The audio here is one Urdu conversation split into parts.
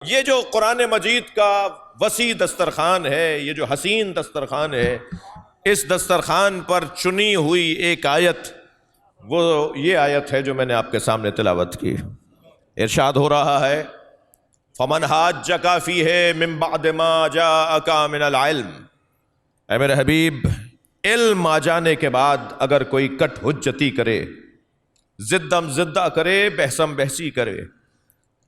یہ جو قرآن مجید کا وسیع دسترخوان ہے، یہ جو حسین دسترخوان ہے، اس دسترخوان پر چنی ہوئی ایک آیت وہ یہ آیت ہے جو میں نے آپ کے سامنے تلاوت کی۔ ارشاد ہو رہا ہے فَمَنْ حَاجَّكَ فِيهِ مِن بَعْدِ مَا جَاءَكَ مِنَ الْعِلْمِ، اے میرے حبیب، علم آ جانے کے بعد اگر کوئی کٹ حجتی کرے، زدم زدہ کرے، بحثم بحثی کرے،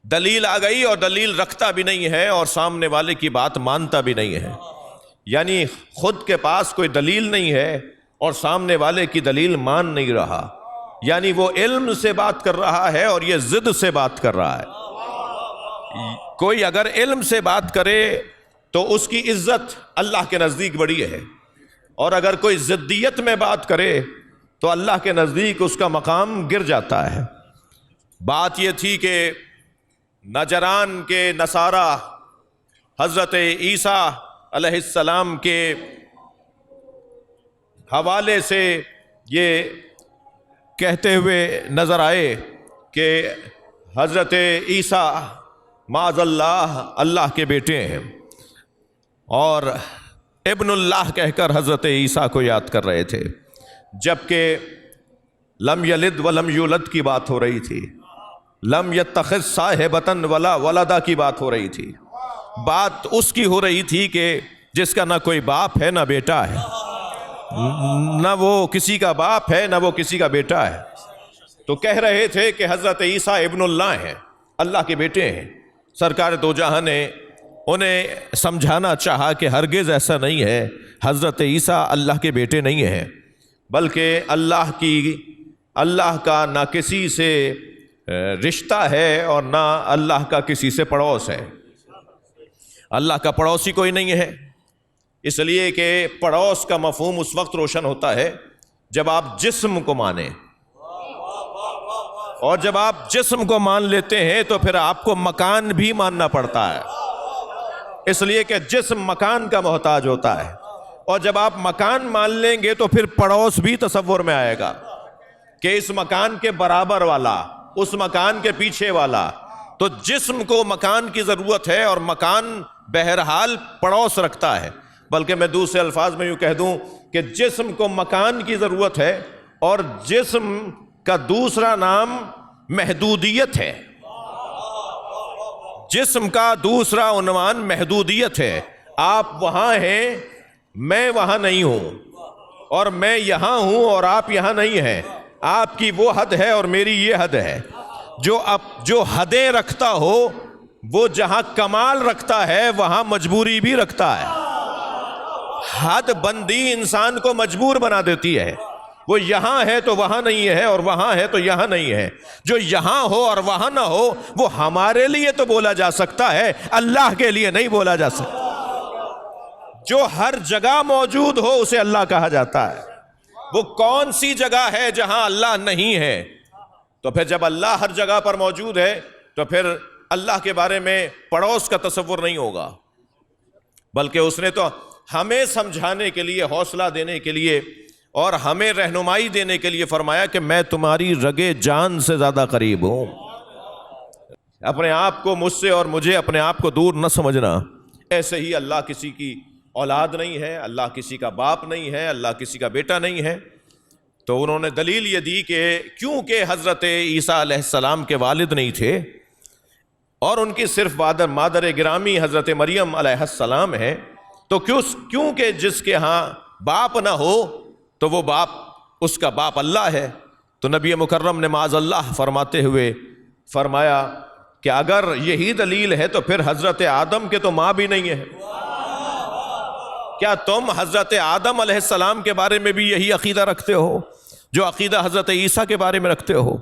دلیل آ گئی اور دلیل رکھتا بھی نہیں ہے اور سامنے والے کی بات مانتا بھی نہیں ہے، یعنی خود کے پاس کوئی دلیل نہیں ہے اور سامنے والے کی دلیل مان نہیں رہا، یعنی وہ علم سے بات کر رہا ہے اور یہ ضد سے بات کر رہا ہے۔ کوئی اگر علم سے بات کرے تو اس کی عزت اللہ کے نزدیک بڑی ہے، اور اگر کوئی ضدیت میں بات کرے تو اللہ کے نزدیک اس کا مقام گر جاتا ہے۔ بات یہ تھی کہ نجران کے نصارہ حضرت عیسیٰ علیہ السلام کے حوالے سے یہ کہتے ہوئے نظر آئے کہ حضرت عیسیٰ معاذ اللہ اللہ کے بیٹے ہیں، اور ابن اللہ کہہ کر حضرت عیسیٰ کو یاد کر رہے تھے، جبکہ لم یلد ولم یولد کی بات ہو رہی تھی، لم یتخذ صاحبۃ ولا ولدا کی بات ہو رہی تھی۔ بات اس کی ہو رہی تھی کہ جس کا نہ کوئی باپ ہے نہ بیٹا ہے، نہ وہ کسی کا باپ ہے نہ وہ کسی کا بیٹا ہے، تو کہہ رہے تھے کہ حضرت عیسیٰ ابن اللہ ہیں، اللہ کے بیٹے ہیں۔ سرکار دو جہاں نے انہیں سمجھانا چاہا کہ ہرگز ایسا نہیں ہے، حضرت عیسیٰ اللہ کے بیٹے نہیں ہیں، بلکہ اللہ کا نہ کسی سے رشتہ ہے اور نہ اللہ کا کسی سے پڑوس ہے، اللہ کا پڑوسی کوئی نہیں ہے، اس لیے کہ پڑوس کا مفہوم اس وقت روشن ہوتا ہے جب آپ جسم کو مانیں، اور جب آپ جسم کو مان لیتے ہیں تو پھر آپ کو مکان بھی ماننا پڑتا ہے، اس لیے کہ جسم مکان کا محتاج ہوتا ہے، اور جب آپ مکان مان لیں گے تو پھر پڑوس بھی تصور میں آئے گا کہ اس مکان کے برابر والا، اس مکان کے پیچھے والا۔ تو جسم کو مکان کی ضرورت ہے اور مکان بہرحال پڑوس رکھتا ہے، بلکہ میں دوسرے الفاظ میں یوں کہہ دوں کہ جسم کو مکان کی ضرورت ہے، اور جسم کا دوسرا نام محدودیت ہے، جسم کا دوسرا عنوان محدودیت ہے۔ آپ وہاں ہیں، میں وہاں نہیں ہوں، اور میں یہاں ہوں اور آپ یہاں نہیں ہیں، آپ کی وہ حد ہے اور میری یہ حد ہے۔ جو حدیں رکھتا ہو وہ جہاں کمال رکھتا ہے وہاں مجبوری بھی رکھتا ہے۔ حد بندی انسان کو مجبور بنا دیتی ہے، وہ یہاں ہے تو وہاں نہیں ہے اور وہاں ہے تو یہاں نہیں ہے۔ جو یہاں ہو اور وہاں نہ ہو وہ ہمارے لیے تو بولا جا سکتا ہے، اللہ کے لیے نہیں بولا جا سکتا۔ جو ہر جگہ موجود ہو اسے اللہ کہا جاتا ہے۔ وہ کون سی جگہ ہے جہاں اللہ نہیں ہے؟ تو پھر جب اللہ ہر جگہ پر موجود ہے تو پھر اللہ کے بارے میں پڑوس کا تصور نہیں ہوگا، بلکہ اس نے تو ہمیں سمجھانے کے لیے، حوصلہ دینے کے لیے اور ہمیں رہنمائی دینے کے لیے فرمایا کہ میں تمہاری رگے جان سے زیادہ قریب ہوں۔ اپنے آپ کو مجھ سے اور مجھے اپنے آپ کو دور نہ سمجھنا۔ ایسے ہی اللہ کسی کی اولاد نہیں ہے، اللہ کسی کا باپ نہیں ہے، اللہ کسی کا بیٹا نہیں ہے۔ تو انہوں نے دلیل یہ دی کہ کیونکہ حضرت عیسیٰ علیہ السلام کے والد نہیں تھے اور ان کی صرف مادر گرامی حضرت مریم علیہ السلام ہے، تو کیونکہ جس کے ہاں باپ نہ ہو تو وہ باپ، اس کا باپ اللہ ہے۔ تو نبی مکرم نے معاذ اللہ فرماتے ہوئے فرمایا کہ اگر یہی دلیل ہے تو پھر حضرت آدم کے تو ماں بھی نہیں ہے۔ کیا تم حضرت آدم علیہ السلام کے بارے میں بھی یہی عقیدہ رکھتے ہو جو عقیدہ حضرت عیسیٰ کے بارے میں رکھتے ہو؟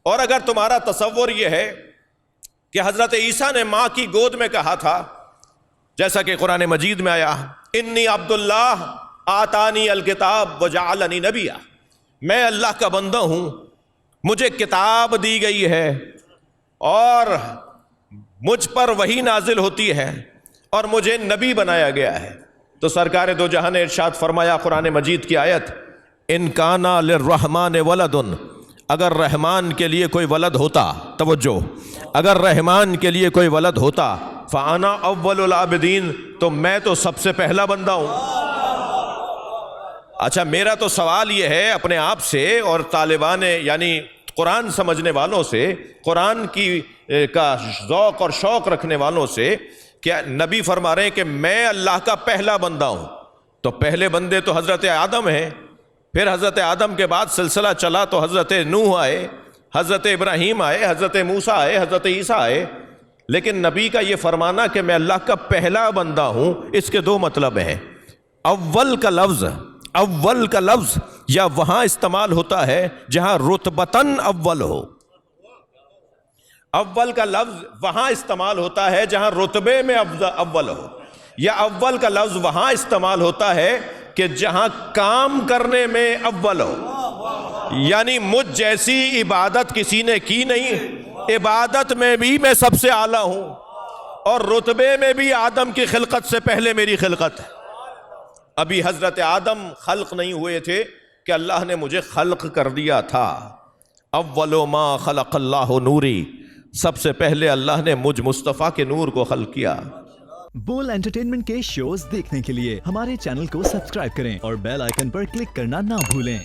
اور اگر تمہارا تصور یہ ہے کہ حضرت عیسیٰ نے ماں کی گود میں کہا تھا، جیسا کہ قرآن مجید میں آیا انی عبداللہ آتانی الکتاب وجعلنی نبیا، میں اللہ کا بندہ ہوں، مجھے کتاب دی گئی ہے اور مجھ پر وحی نازل ہوتی ہے اور مجھے نبی بنایا گیا ہے۔ تو سرکار دو جہاں نے ارشاد فرمایا قرآن مجید کی آیت ان کان للرحمن ولد، اگر رحمان کے لیے کوئی ولد ہوتا، توجہ، اگر رحمان کے لیے کوئی ولد ہوتا فانا اول العابدین، تو میں تو سب سے پہلا بندہ ہوں۔ اچھا، میرا تو سوال یہ ہے اپنے آپ سے اور طالبان یعنی قرآن سمجھنے والوں سے، قرآن کی کا ذوق اور شوق رکھنے والوں سے، کہ نبی فرما رہے ہیں کہ میں اللہ کا پہلا بندہ ہوں، تو پہلے بندے تو حضرت آدم ہیں، پھر حضرت آدم کے بعد سلسلہ چلا تو حضرت نوح آئے، حضرت ابراہیم آئے، حضرت موسیٰ آئے، حضرت عیسیٰ آئے، لیکن نبی کا یہ فرمانا کہ میں اللہ کا پہلا بندہ ہوں، اس کے دو مطلب ہیں۔ اول کا لفظ یا وہاں استعمال ہوتا ہے جہاں رتبتاً اول ہو، اول کا لفظ وہاں استعمال ہوتا ہے جہاں رتبے میں اول ہو، یا اول کا لفظ وہاں استعمال ہوتا ہے کہ جہاں کام کرنے میں اول ہو، یعنی مجھ جیسی عبادت کسی نے کی نہیں، عبادت میں بھی میں سب سے اعلیٰ ہوں، اور رتبے میں بھی آدم کی خلقت سے پہلے میری خلقت ہے۔ ابھی حضرت آدم خلق نہیں ہوئے تھے کہ اللہ نے مجھے خلق کر دیا تھا۔ اول ما خلق اللہ نوری، سب سے پہلے اللہ نے مجھ مصطفیٰ کے نور کو خلق کیا۔ بول انٹرٹینمنٹ کے شوز دیکھنے کے لیے ہمارے چینل کو سبسکرائب کریں اور بیل آئیکن پر کلک کرنا نہ بھولیں۔